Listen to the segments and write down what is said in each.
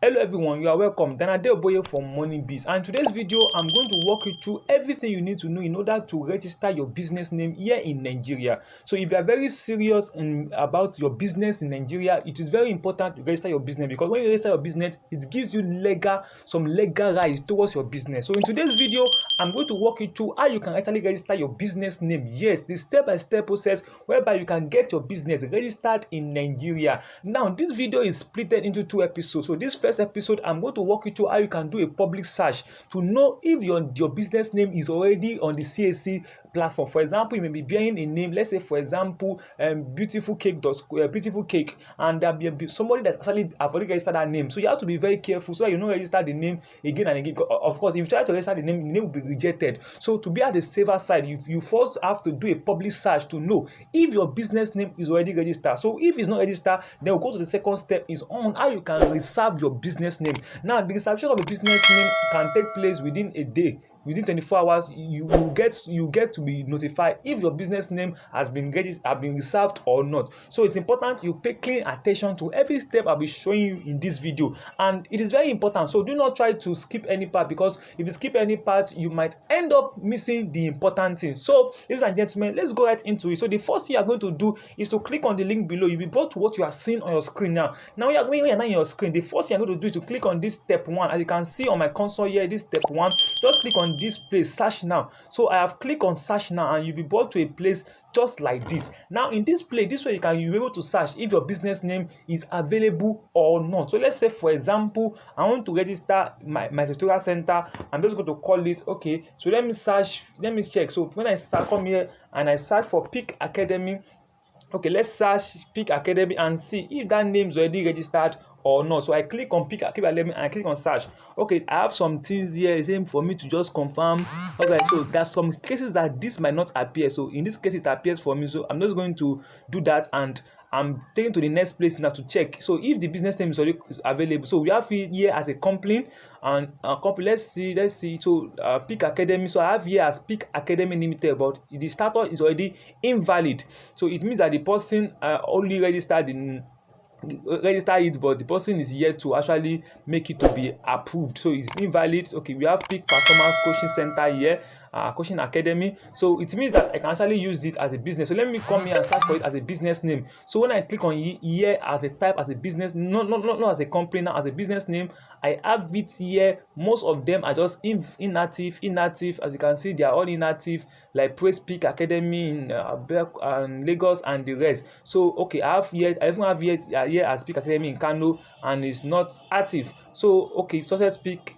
Hello everyone, you are welcome. Danade Oboye from Money Biz, and in today's video I'm going to walk you through everything you need to know in order to register your business name here in Nigeria. So if you are very serious about your business in Nigeria, it is very important to register your business, because when you register your business, it gives you some legal rights towards your business. So in today's video, I'm going to walk you through how you can actually register your business name. Yes, the step-by-step process whereby you can get your business registered in Nigeria. Now, this video is split into 2 episodes. So this first episode, I'm going to walk you through how you can do a public search to know if your business name is already on the CAC platform. For example, you may be bearing a name, let's say for example, beautiful cake, and there be somebody that actually have already registered that name. So you have to be very careful so that you don't register the name again and again. Of course, if you try to register the name will be rejected. So to be at the safer side, you first have to do a public search to know if your business name is already registered. So if it's not registered, then we'll go to the second step, is on how you can reserve your business name. Now, the reservation of a business name can take place within a day. Within 24 hours, you get to be notified if your business name has been reserved or not. So it's important you pay clean attention to every step I'll be showing you in this video, and it is very important. So do not try to skip any part, because if you skip any part, you might end up missing the important thing. So, ladies and gentlemen, let's go right into it. So the first thing you are going to do is to click on the link below. You'll be brought to what you are seeing on your screen now. Now, when you are now on your screen, the first thing you're going to do is to click on this step 1. As you can see on my console here, this step 1, just click on this place, search now. So I have clicked on search now, and you'll be brought to a place just like this. Now in this place, this way you'll be able to search if your business name is available or not. So let's say for example, I want to register my tutorial center. I'm just going to call it, okay, so let me check. So when I come here and I search for Peak Academy, okay, let's search Peak Academy and see if that name is already registered or not. So I click on Peak Academy and I click on search. Okay, I have some things here saying for me to just confirm. Okay, so there's some cases that this might not appear. So in this case, it appears for me. So I'm just going to do that, and I'm taken to the next place now to check. So if the business name is already available, so we have it here as a company, and company. Let's see. So Peak Academy. So I have here as Peak Academy Limited, but the status is already invalid. So it means that the person only register it, but the person is yet to actually make it to be approved. So it's invalid. Okay, we have Peak Performance Coaching Center here, Coaching Academy. So it means that I can actually use it as a business. So let me come here and search for it as a business name. So when I click on here as a type, as a business, not as a company, now as a business name, I have it here. Most of them are just inactive. As you can see, they are all inactive, like Praise Peak Academy in Lagos and the rest. So okay, I even have here as Peak Academy in Kano, and it's not active. So okay, Success Peak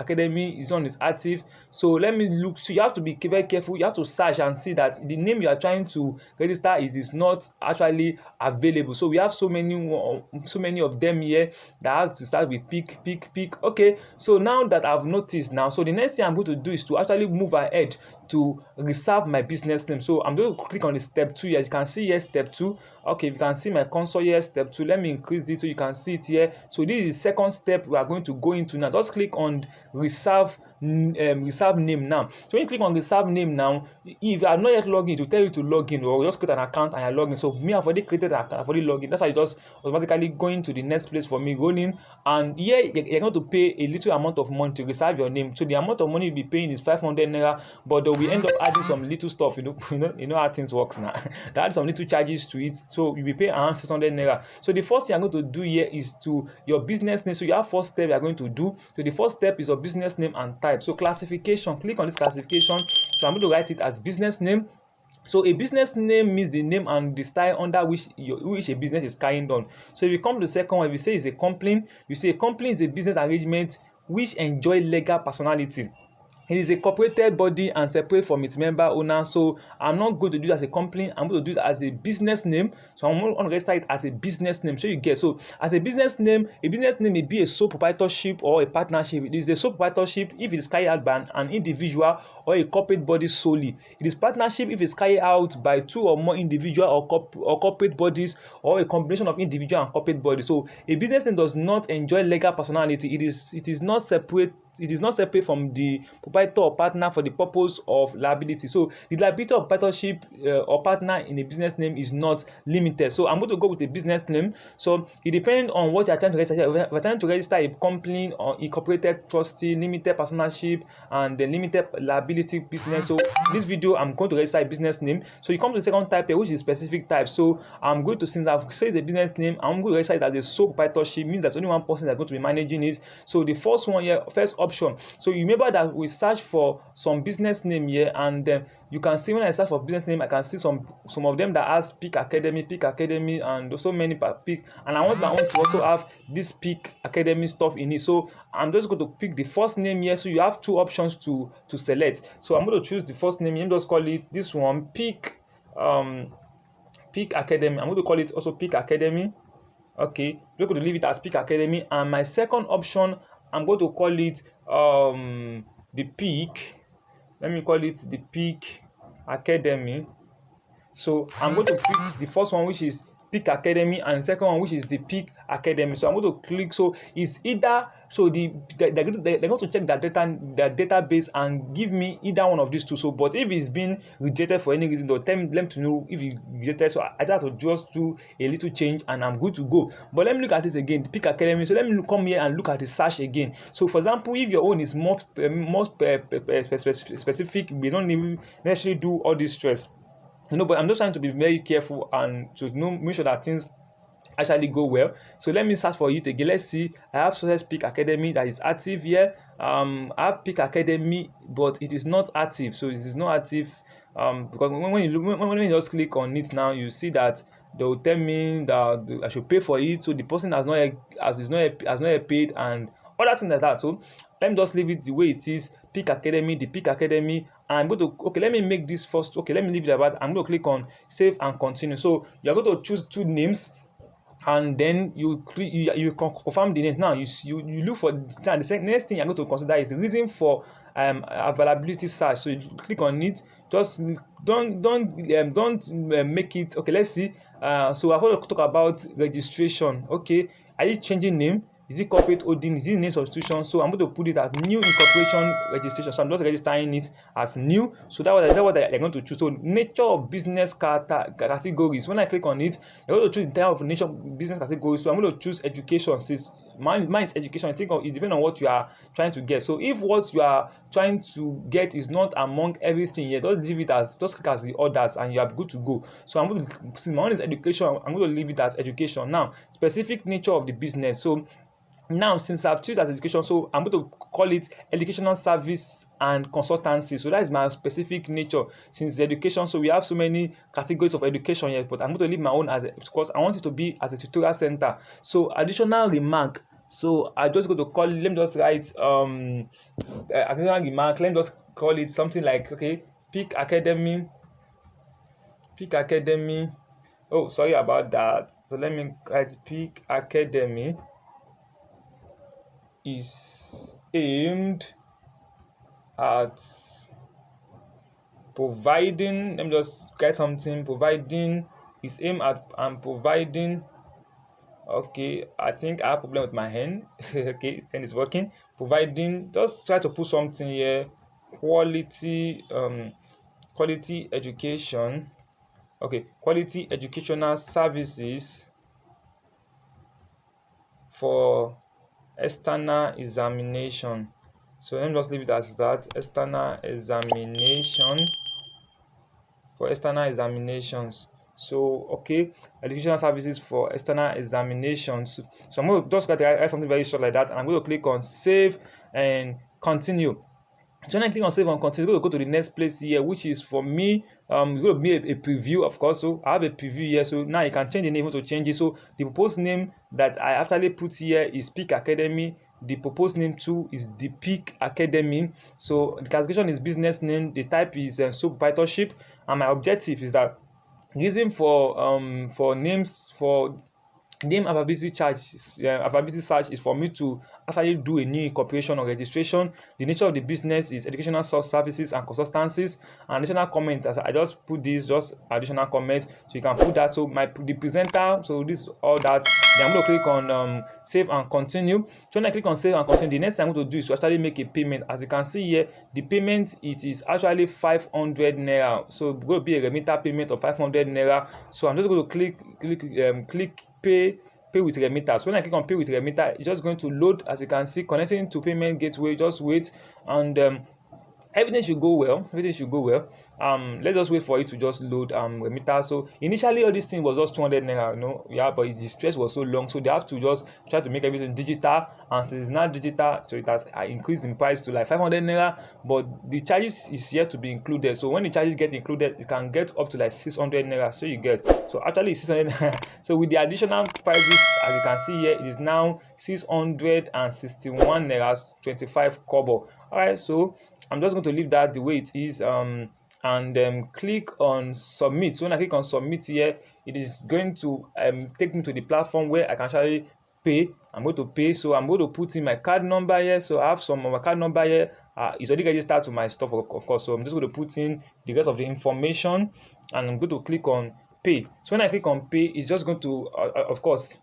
Academy is active. So let me look. So you have to be very careful. You have to search and see that the name you are trying to register is not actually available. So we have so many of them here that has to start with Peak. Okay, so now that I've noticed now, so the next thing I'm going to do is to actually move ahead to reserve my business name. So I'm going to click on the step 2 here. As you can see here, step 2. Okay, you can see my console here, step 2. Let me increase it so you can see it here. So this is the second step we are going to go into now. Just click on reserve name now. So when you click on reserve name now, if you are not yet logged in, to tell you to log in, or just create an account and you're logging. So me, I've already created an account, I've already logged in. That's why you just automatically going to the next place for me, rolling. And here you're going to pay a little amount of money to reserve your name. So the amount of money you'll be paying is 500 naira, but we end up adding some little stuff. You know how things works now. They add some little charges to it, so you'll be paying around 600 naira. So the first thing I'm going to do here is to your business name. So you have 4 steps you are going to do. So the first step is your business name and type. So classification, click on this classification. So I'm going to write it as business name. So a business name means the name and the style under which a business is carrying on. So if you come to the second one, if you say it's a company, you say a company is a business arrangement which enjoy legal personality. It is a corporated body and separate from its member owner. So I'm not going to do it as a company. I'm going to do it as a business name. So I'm going to register it as a business name. So you get, so as a business name may be a sole proprietorship or a partnership. It is a sole proprietorship if it is carried out by an individual or a corporate body solely. It is partnership if it's carried out by two or more individual or corporate bodies, or a combination of individual and corporate bodies. So a business name does not enjoy legal personality. It is not separate. It is not separate from the proprietor or partner for the purpose of liability. So the liability of proprietorship or partner in a business name is not limited. So I'm going to go with a business name. So it depends on what you are trying to register. If you are trying to register a company or incorporated trustee, limited partnership, and the limited liability business. So this video I'm going to register a business name. So you come to the second type here, which is specific type. So I'm going to, since I've said the business name, I'm going to register it as a sole proprietorship. Means there's only one person that's going to be managing it. So the first one here, first option. So you remember that we search for some business name here, and you can see when I search for business name, I can see some of them that has Peak Academy, and so many Peak. And I want my own to also have this Peak Academy stuff in it. So I'm just going to pick the first name here. So you have two options to select. So I'm going to choose the first name. Let me just call it this one, Peak Academy. I'm going to call it also Peak Academy. Okay, we're going to leave it as Peak Academy. And my second option, I'm going to call it the Peak. Let me call it the Peak Academy. So I'm going to pick the first one, which is Peak Academy, and the second one, which is the Peak Academy. So I'm going to click. So it's either, so they're going to check their database and give me either one of these two. So but if it's been rejected for any reason, they'll tell them to know if it's rejected. So I have to just do a little change and I'm good to go. But let me look at this again, the Peak Academy. So let me come here and look at the search again. So for example, if your own is more specific, we don't even necessarily do all this stress. But I'm just trying to be very careful and to make sure that things actually go well. So let me search for it again. Let's see. I have Success Peak Academy that is active here. I have Peak Academy, but it is not active. So it is not active because when you just click on it now, you see that they will tell me that I should pay for it. So the person has not yet paid and other things like that. So let me just leave it the way it is. Peak Academy, the Peak Academy. And I'm going to, let me make this first. Let me leave it about. I'm going to click on save and continue. So you're going to choose two names, and then you confirm the name. Now you look for the next thing you're going to consider is the reason for availability search. So you click on it. Just don't make it. Let's see. So I'm going to talk about registration. Are you changing name? Is it corporate holding? Is it name substitution? So I'm going to put it as new incorporation registration. So I'm just registering it as new. So that's what they're going to choose. So nature of business categories. When I click on it, you're going to choose the type of nature of business categories. So I'm going to choose education. Since mine is education, I think it depends on what you are trying to get. So if what you are trying to get is not among everything here, just leave it as, just click as the others and you are good to go. So I'm going to, since my own is education, I'm going to leave it as education. Now, specific nature of the business. So now, since I've chosen as education, so I'm going to call it educational service and consultancy. So that is my specific nature since education. So we have so many categories of education here, but I'm going to leave my own as because I want it to be as a tutorial center. So additional remark. So I just go to call it, let me just write additional remark. Let me just call it something like Peak Academy. Oh, sorry about that. So let me write Peak Academy is aimed at providing, let me just get something, providing, is aimed at and providing, I think I have a problem with my hand, then it's working, providing, just try to put something here, quality education, quality educational services for external examination. So let me just leave it as that, external examination, for external examinations. So educational services for external examinations. So I'm going to just write something very short like that, and I'm going to click on save and continue. So when I click on save and continue, I'm going to go to the next place here, which is for me, it's going to be a preview, of course. So I have a preview here. So now you can change the name to change it. So the proposed name that I actually put here is Peak Academy. The proposed name too is the Peak Academy. So the classification is business name. The type is sole proprietorship, and my objective is that reason for names for name availability search is for me to actually do a new incorporation or registration. The nature of the business is educational services and consultancies. And additional comments, as I just put this, just additional comments, so you can put that. So the presenter, so this all that. Then I'm going to click on save and continue. So when I click on save and continue, the next thing I'm going to do is to actually make a payment. As you can see here, the payment, it is actually 500 naira. So it's going to be a remitter payment of 500 naira. So I'm just going to click pay with remitter. So when I click on pay with remitter, it's just going to load. As you can see, connecting to payment gateway. Just wait, and everything should go well. Let's just wait for it to just load remitter. So initially all this thing was just 200 naira, but the stress was so long, so they have to just try to make everything digital. And since it's not digital, so it has increased in price to like 500 naira, but the charges is yet to be included. So when the charges get included, it can get up to like 600 naira. So you get, so actually 600 naira. So with the additional prices, as you can see here, it is now 661 naira 25 kobo. All right, so I'm just going to leave that the way it is, and click on submit. So when I click on submit here, it is going to take me to the platform where I can actually pay. I'm going to pay, so I'm going to put in my card number here. So I have some of my card number here. It's already registered to my stuff, of course. So I'm just going to put in the rest of the information, and I'm going to click on pay. So when I click on pay, it's just going to of course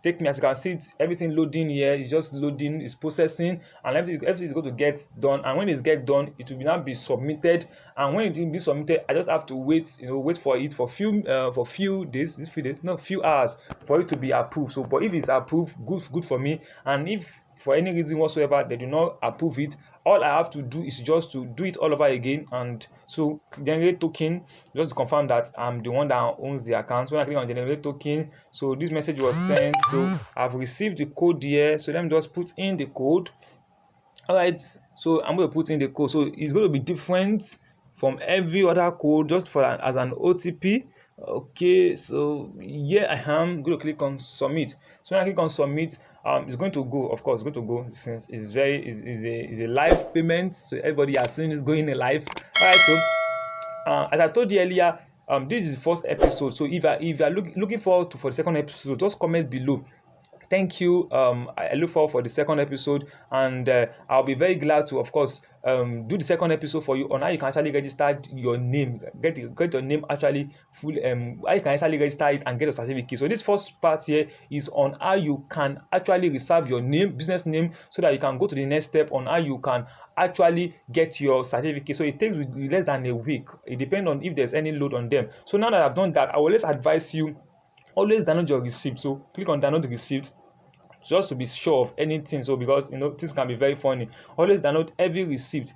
take me, as you can see, everything loading here. It's just loading, it's processing, and everything is going to get done. And when it's get done, it will now be submitted. And when it will be submitted, I just have to wait, wait for it for few hours for it to be approved. So but if it's approved, good for me. And if for any reason whatsoever they do not approve it, all I have to do is just to do it all over again. And so generate token, just to confirm that I'm the one that owns the account. So when I click on generate token, so this message was sent, so I've received the code here. So let me just put in the code. All right, so I'm going to put in the code. So it's going to be different from every other code, just for as an OTP. Okay, so here I am going to click on submit. So when I click on submit, it's going to go, of course, it's going to go, since it's a live payment. So everybody has seen it's going live. All right, so as I told you earlier, this is the first episode. So if you are looking forward for the second episode, just comment below. Thank you. I look forward for the second episode, and I'll be very glad to, of course, do the second episode for you on how you can actually register your name, get your name actually full, how you can actually register it and get a certificate. So this first part here is on how you can actually reserve your name, business name, so that you can go to the next step on how you can actually get your certificate. So it takes less than a week. It depends on if there's any load on them. So now that I've done that, I will always advise you, always download your receipt. So click on download the receipt, just to be sure of anything. So because things can be very funny, always download every receipt.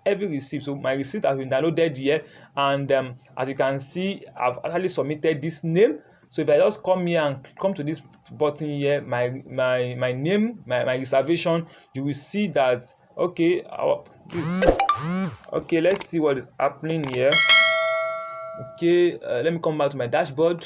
So my receipt has been downloaded here, and as you can see, I've actually submitted this name. So if I just come here and come to this button here, my name, my reservation, you will see that okay, okay, let's see what is happening here. Okay, let me come back to my dashboard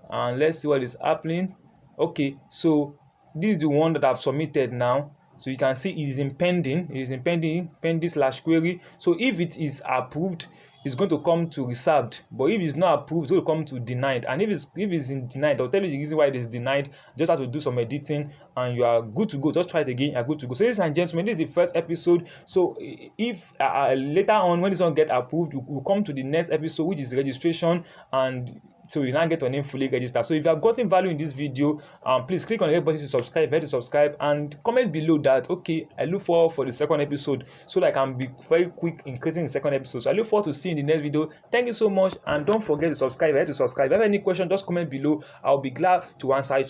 and let's see what is happening. Okay, so this is the one that I've submitted now. So you can see it is in pending. It is in pending/query. So if it is approved, it's going to come to reserved. But if it's not approved, it's going to come to denied. And if it's in denied, I'll tell you the reason why it is denied. Just have to do some editing, and you are good to go. Just try it again. You're good to go. So ladies and gentlemen, this is the first episode. So if later on, when this one get approved, we'll come to the next episode, which is registration, and so you now get your name fully registered. So if you have gotten value in this video, please click on the red button to subscribe, to subscribe, and comment below that okay, I look forward for the second episode, so that I can be very quick in creating the second episode. So I look forward to seeing the next video. Thank you so much, and don't forget to subscribe, to subscribe. If you have any question, just comment below. I'll be glad to answer it.